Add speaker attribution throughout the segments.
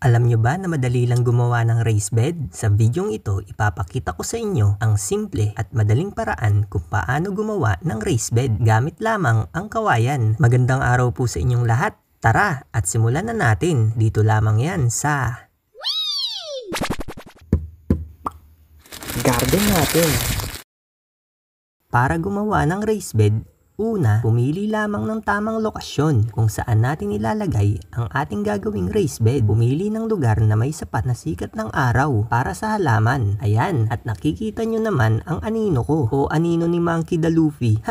Speaker 1: Alam nyo ba na madali lang gumawa ng raised bed? Sa videong ito, ipapakita ko sa inyo ang simple at madaling paraan kung paano gumawa ng raised bed gamit lamang ang kawayan. Magandang araw po sa inyong lahat. Tara at simulan na natin. Dito lamang yan sa garden natin. Para gumawa ng raised bed, una, pumili lamang ng tamang lokasyon kung saan natin ilalagay ang ating gagawing raised bed. Pumili ng lugar na may sapat na sikat ng araw para sa halaman. Ayan, at nakikita nyo naman ang anino ko o anino ni Monkey the Luffy.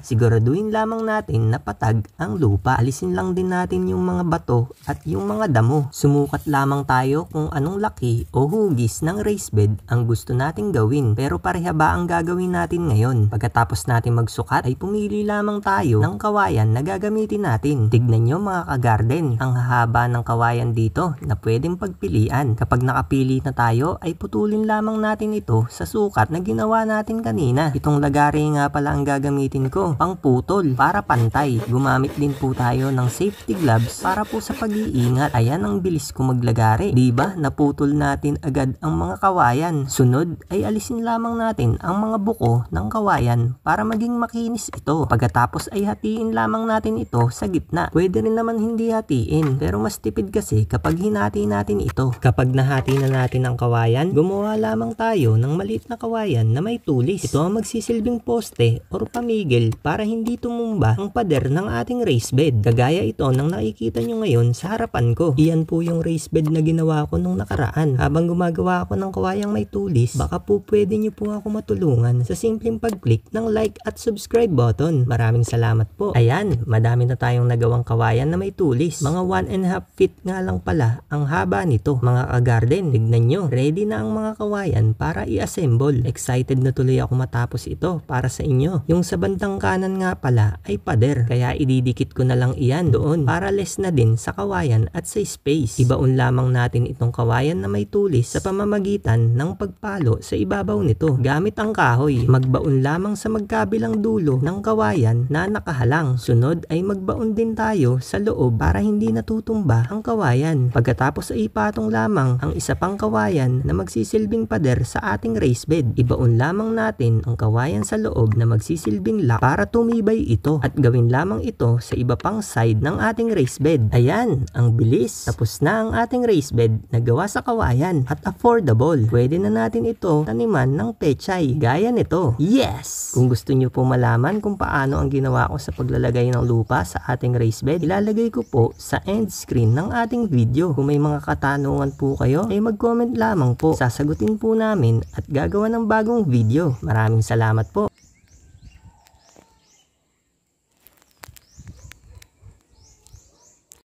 Speaker 1: Siguraduhin lamang natin na patag ang lupa. Alisin lang din natin yung mga bato at yung mga damo. Sumukat lamang tayo kung anong laki o hugis ng raised bed ang gusto nating gawin. Pero pareha ba ang gagawin natin ngayon? Pagkatapos natin magsukat ay pumili lamang tayo ng kawayan na gagamitin natin. Tignan nyo mga ka-garden, ang hahaba ng kawayan dito na pwedeng pagpilian. Kapag nakapili na tayo ay putulin lamang natin ito sa sukat na ginawa natin kanina. Itong lagari nga pala ang gagamitin ko, pang putol para pantay. Gumamit din po tayo ng safety gloves para po sa pag-iingat. Ayan ang bilis ko maglagari. Diba naputol natin agad ang mga kawayan. Sunod ay alisin lamang natin ang mga buko ng kawayan para maging makinis ito. Pagkatapos ay hatiin lamang natin ito sa gitna. Pwede rin naman hindi hatiin, pero mas tipid kasi kapag hinati natin ito. Kapag nahati na natin ang kawayan, gumawa lamang tayo ng maliit na kawayan na may tulis. Ito ang magsisilbing poste or pamigil para hindi tumumba ang pader ng ating raised bed. Kagaya ito ng nakikita nyo ngayon sa harapan ko. Iyan po yung raised bed na ginawa ko nung nakaraan. Habang gumagawa ako ng kawayang may tulis, baka po pwede nyo po ako matulungan sa simpleng pag-click ng like at subscribe button. Maraming salamat po. Ayan, madami na tayong nagawang kawayan na may tulis. Mga 1.5 feet nga lang pala ang haba nito. Mga ka-garden, tignan nyo. Ready na ang mga kawayan para i-assemble. Excited na tuloy ako matapos ito para sa inyo. Yung sa bandang kanan nga pala ay pader. Kaya ididikit ko na lang iyan doon para less na din sa kawayan at sa space. Ibaon lamang natin itong kawayan na may tulis sa pamamagitan ng pagpalo sa ibabaw nito. Gamit ang kahoy, magbaon lamang sa magkabilang dulo ng kawayan na nakahalang. Sunod ay magbaon din tayo sa loob para hindi natutumba ang kawayan. Pagkatapos ay ipatong lamang ang isa pang kawayan na magsisilbing pader sa ating raised bed. Ibaon lamang natin ang kawayan sa loob na magsisilbing lock para tumibay ito at gawin lamang ito sa iba pang side ng ating raised bed. Ayan, ang bilis. Tapos na ang ating raised bed na gawa sa kawayan at affordable. Pwede na natin ito taniman ng pechay gaya nito. Yes! Kung gusto nyo po malaman kung paano ang ginawa ko sa paglalagay ng lupa sa ating raised bed, ilalagay ko po sa end screen ng ating video. Kung may mga katanungan po kayo, ay mag-comment lamang po. Sasagutin po namin at gagawa ng bagong video. Maraming salamat po.